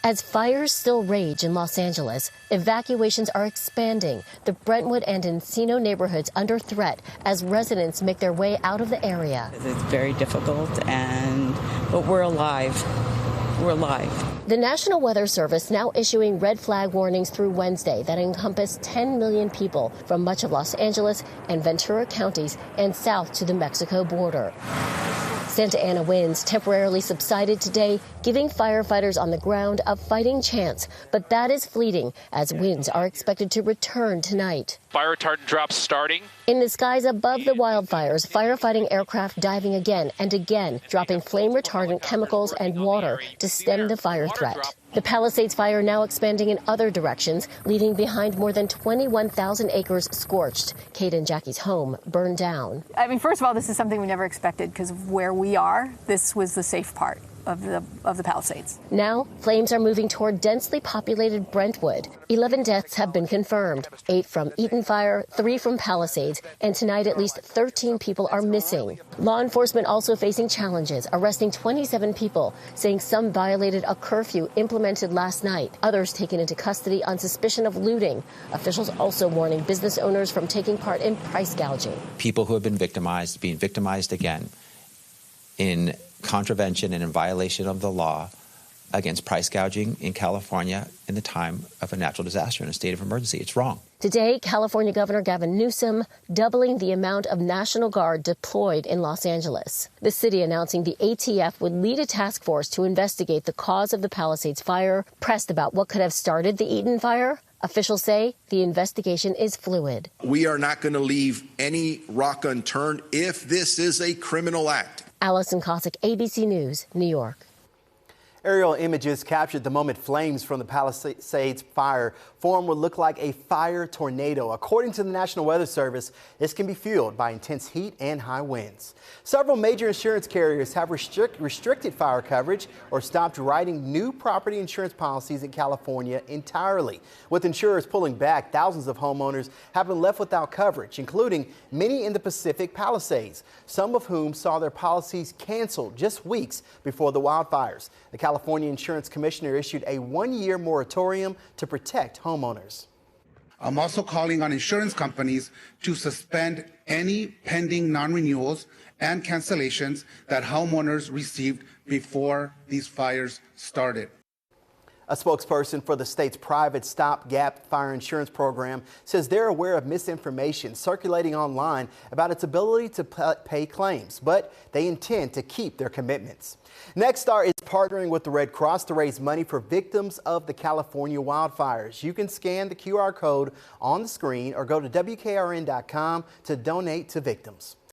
As fires still rage in Los Angeles, evacuations are expanding. The Brentwood and Encino neighborhoods under threat as residents make their way out of the area. It's very difficult, but we're alive. We're alive. The National Weather Service now issuing red flag warnings through Wednesday that encompass 10 million people from much of Los Angeles and Ventura counties and south to the Mexico border. Santa Ana winds temporarily subsided today, giving firefighters on the ground a fighting chance. But that is fleeting as winds are expected to return tonight. Fire retardant drops starting. In the skies above the wildfires, firefighting aircraft diving again and again, dropping flame retardant chemicals and water to stem the fire threat. The Palisades fire now expanding in other directions, leaving behind more than 21,000 acres scorched. Kate and Jackie's home burned down. I mean, first of all, this is something we never expected because of where we are. This was the safe part of the Palisades. Now, flames are moving toward densely populated Brentwood. 11 deaths have been confirmed, 8 from Eaton Fire, 3 from Palisades, and tonight at least 13 people are missing. Law enforcement also facing challenges, arresting 27 people, saying some violated a curfew implemented last night, others taken into custody on suspicion of looting. Officials also warning business owners from taking part in price gouging. People who have been victimized, being victimized again in contravention and in violation of the law against price gouging in California in the time of a natural disaster in a state of emergency. It's wrong. Today, California Governor Gavin Newsom doubling the amount of National Guard deployed in Los Angeles. The city announcing the ATF would lead a task force to investigate the cause of the Palisades fire. Pressed about what could have started the Eaton fire, officials say the investigation is fluid. We are not going to leave any rock unturned if this is a criminal act. Allison Cossack, ABC News, New York. Aerial images captured the moment flames from the Palisades fire form would look like a fire tornado. According to the National Weather Service, this can be fueled by intense heat and high winds. Several major insurance carriers have restricted fire coverage or stopped writing new property insurance policies in California entirely. With insurers pulling back, thousands of homeowners have been left without coverage, including many in the Pacific Palisades, some of whom saw their policies canceled just weeks before the wildfires. The California Insurance Commissioner issued a one-year moratorium to protect homeowners. I'm also calling on insurance companies to suspend any pending non-renewals and cancellations that homeowners received before these fires started. A spokesperson for the state's private stopgap fire insurance program says they're aware of misinformation circulating online about its ability to pay claims, but they intend to keep their commitments. Nexstar is partnering with the Red Cross to raise money for victims of the California wildfires. You can scan the QR code on the screen or go to WKRN.com to donate to victims.